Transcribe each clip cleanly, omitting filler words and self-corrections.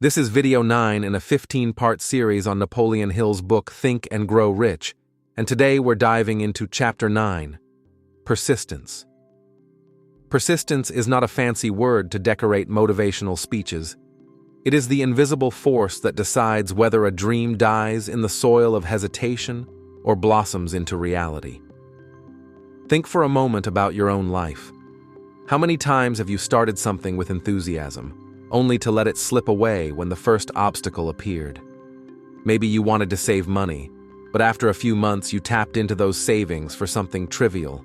This is video 9 in a 15-part series on Napoleon Hill's book Think and Grow Rich, and today we're diving into Chapter 9, Persistence. Persistence is not a fancy word to decorate motivational speeches. It is the invisible force that decides whether a dream dies in the soil of hesitation or blossoms into reality. Think for a moment about your own life. How many times have you started something with enthusiasm, only to let it slip away when the first obstacle appeared? Maybe you wanted to save money, but after a few months you tapped into those savings for something trivial.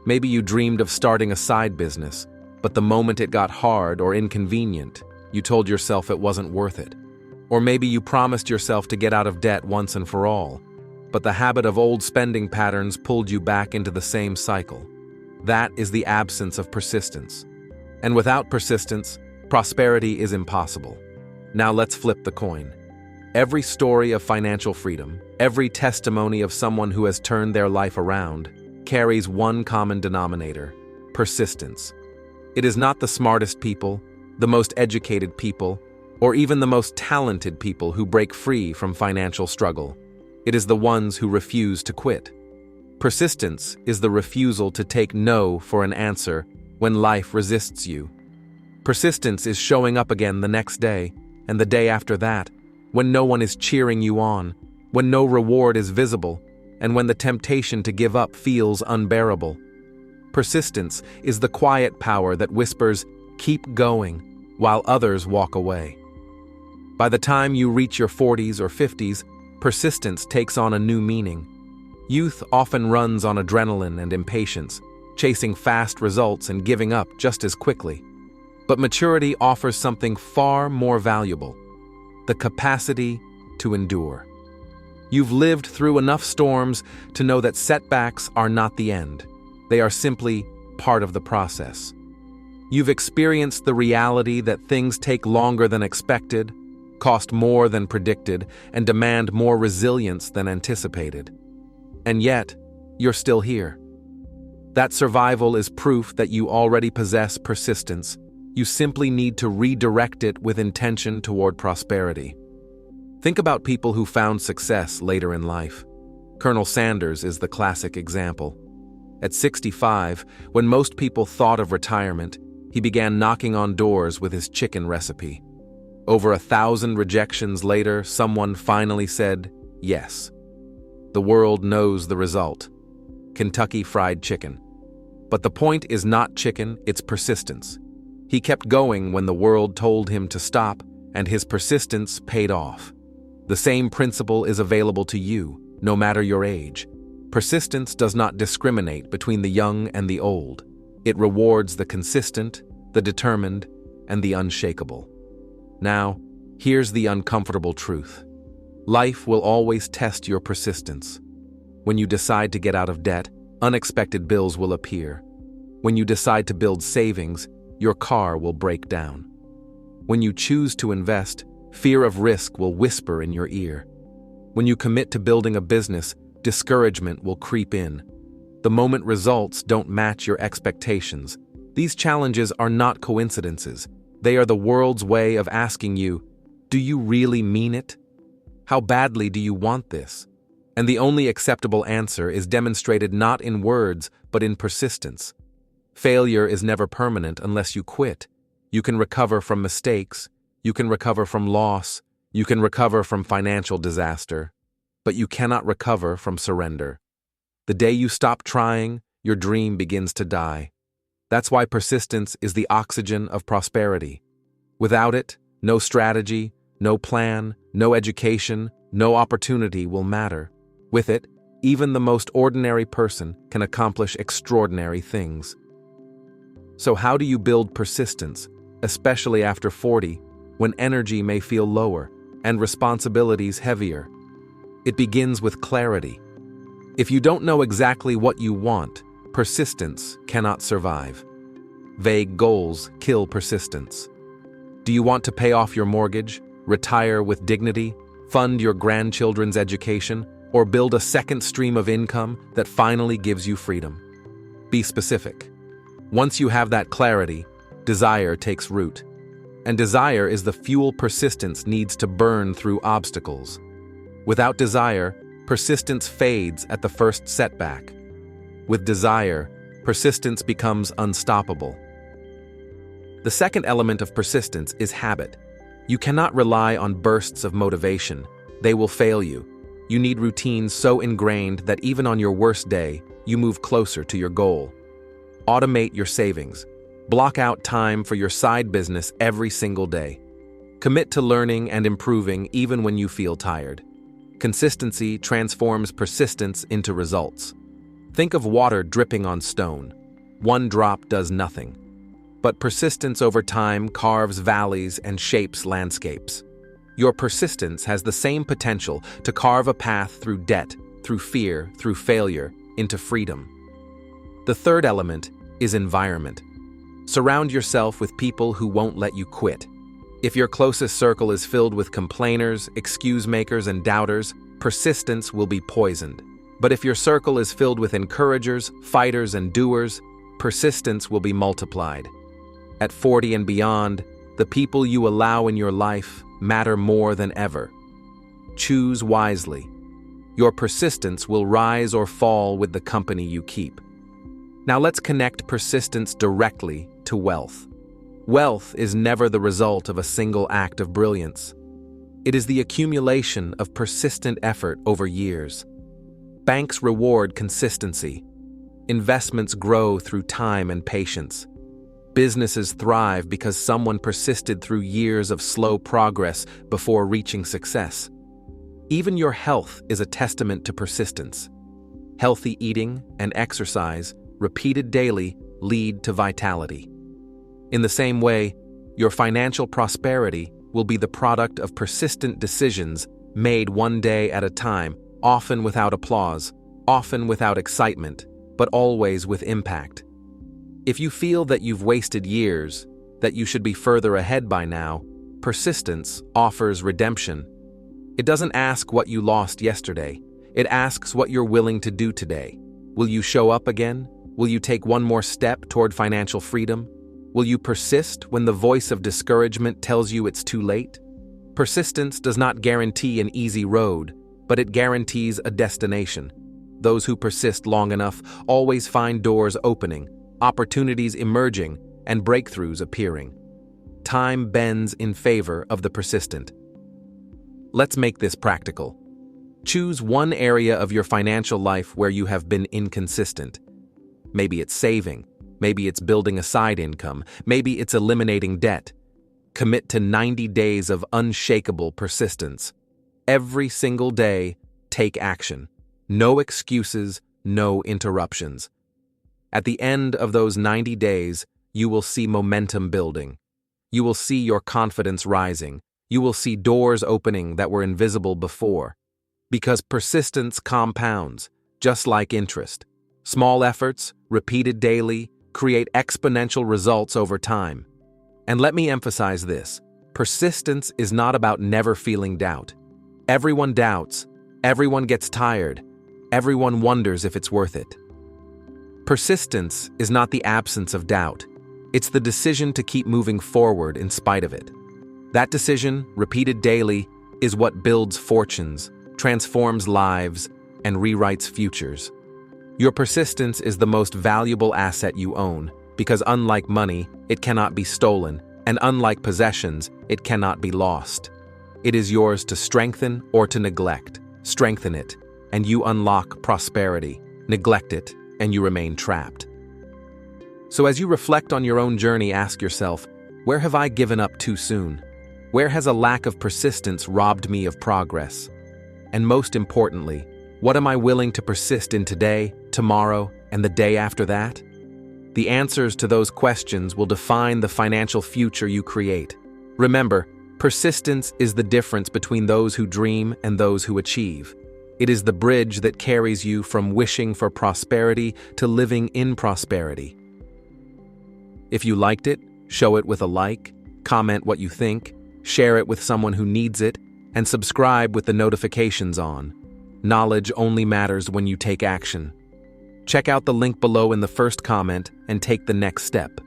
Maybe you dreamed of starting a side business, but the moment it got hard or inconvenient, you told yourself it wasn't worth it. Or maybe you promised yourself to get out of debt once and for all, but the habit of old spending patterns pulled you back into the same cycle. That is the absence of persistence. And without persistence, prosperity is impossible. Now let's flip the coin. Every story of financial freedom, every testimony of someone who has turned their life around, carries one common denominator: persistence. It is not the smartest people, the most educated people, or even the most talented people who break free from financial struggle. It is the ones who refuse to quit. Persistence is the refusal to take no for an answer when life resists you. Persistence is showing up again the next day, and the day after that, when no one is cheering you on, when no reward is visible, and when the temptation to give up feels unbearable. Persistence is the quiet power that whispers, "Keep going," while others walk away. By the time you reach your 40s or 50s, persistence takes on a new meaning. Youth often runs on adrenaline and impatience, chasing fast results and giving up just as quickly. But maturity offers something far more valuable: the capacity to endure. You've lived through enough storms to know that setbacks are not the end. They are simply part of the process. You've experienced the reality that things take longer than expected, cost more than predicted, and demand more resilience than anticipated. And yet, you're still here. That survival is proof that you already possess persistence. You simply need to redirect it with intention toward prosperity. Think about people who found success later in life. Colonel Sanders is the classic example. At 65, when most people thought of retirement, he began knocking on doors with his chicken recipe. Over 1,000 rejections later, someone finally said yes. The world knows the result: Kentucky Fried Chicken. But the point is not chicken, it's persistence. He kept going when the world told him to stop, and his persistence paid off. The same principle is available to you, no matter your age. Persistence does not discriminate between the young and the old. It rewards the consistent, the determined, and the unshakable. Now, here's the uncomfortable truth. Life will always test your persistence. When you decide to get out of debt, unexpected bills will appear. When you decide to build savings, your car will break down. When you choose to invest, fear of risk will whisper in your ear. When you commit to building a business, discouragement will creep in. The moment results don't match your expectations. These challenges are not coincidences. They are the world's way of asking you, do you really mean it? How badly do you want this? And the only acceptable answer is demonstrated not in words, but in persistence. Failure is never permanent unless you quit. You can recover from mistakes, you can recover from loss, you can recover from financial disaster, but you cannot recover from surrender. The day you stop trying, your dream begins to die. That's why persistence is the oxygen of prosperity. Without it, no strategy, no plan, no education, no opportunity will matter. With it, even the most ordinary person can accomplish extraordinary things. So how do you build persistence, especially after 40, when energy may feel lower and responsibilities heavier? It begins with clarity. If you don't know exactly what you want, persistence cannot survive. Vague goals kill persistence. Do you want to pay off your mortgage, retire with dignity, fund your grandchildren's education, or build a second stream of income that finally gives you freedom? Be specific. Once you have that clarity, desire takes root. And desire is the fuel persistence needs to burn through obstacles. Without desire, persistence fades at the first setback. With desire, persistence becomes unstoppable. The second element of persistence is habit. You cannot rely on bursts of motivation. They will fail you. You need routines so ingrained that even on your worst day, you move closer to your goal. Automate your savings. Block out time for your side business every single day. Commit to learning and improving even when you feel tired. Consistency transforms persistence into results. Think of water dripping on stone. One drop does nothing. But persistence over time carves valleys and shapes landscapes. Your persistence has the same potential to carve a path through debt, through fear, through failure, into freedom. The third element is environment. Surround yourself with people who won't let you quit. If your closest circle is filled with complainers, excuse makers, and doubters, persistence will be poisoned. But if your circle is filled with encouragers, fighters, and doers, persistence will be multiplied. At 40 and beyond, the people you allow in your life matter more than ever. Choose wisely. Your persistence will rise or fall with the company you keep. Now let's connect persistence directly to wealth. Wealth is never the result of a single act of brilliance. It is the accumulation of persistent effort over years. Banks reward consistency. Investments grow through time and patience. Businesses thrive because someone persisted through years of slow progress before reaching success. Even your health is a testament to persistence. Healthy eating and exercise, repeated daily, lead to vitality. In the same way, your financial prosperity will be the product of persistent decisions made one day at a time, often without applause, often without excitement, but always with impact. If you feel that you've wasted years, that you should be further ahead by now, persistence offers redemption. It doesn't ask what you lost yesterday. It asks what you're willing to do today. Will you show up again? Will you take one more step toward financial freedom? Will you persist when the voice of discouragement tells you it's too late? Persistence does not guarantee an easy road, but it guarantees a destination. Those who persist long enough always find doors opening, opportunities emerging, and breakthroughs appearing. Time bends in favor of the persistent. Let's make this practical. Choose one area of your financial life where you have been inconsistent. Maybe it's saving. Maybe it's building a side income. Maybe it's eliminating debt. Commit to 90 days of unshakable persistence. Every single day, take action. No excuses, no interruptions. At the end of those 90 days, you will see momentum building. You will see your confidence rising. You will see doors opening that were invisible before. Because persistence compounds, just like interest. Small efforts, repeated daily, create exponential results over time. And let me emphasize this: persistence is not about never feeling doubt. Everyone doubts, everyone gets tired, everyone wonders if it's worth it. Persistence is not the absence of doubt. It's the decision to keep moving forward in spite of it. That decision, repeated daily, is what builds fortunes, transforms lives, and rewrites futures. Your persistence is the most valuable asset you own, because unlike money, it cannot be stolen, and unlike possessions, it cannot be lost. It is yours to strengthen or to neglect. Strengthen it, and you unlock prosperity. Neglect it, and you remain trapped. So as you reflect on your own journey, ask yourself, where have I given up too soon? Where has a lack of persistence robbed me of progress? And most importantly, what am I willing to persist in today, tomorrow, and the day after that? The answers to those questions will define the financial future you create. Remember, persistence is the difference between those who dream and those who achieve. It is the bridge that carries you from wishing for prosperity to living in prosperity. If you liked it, show it with a like, comment what you think, share it with someone who needs it, and subscribe with the notifications on. Knowledge only matters when you take action. Check out the link below in the first comment and take the next step.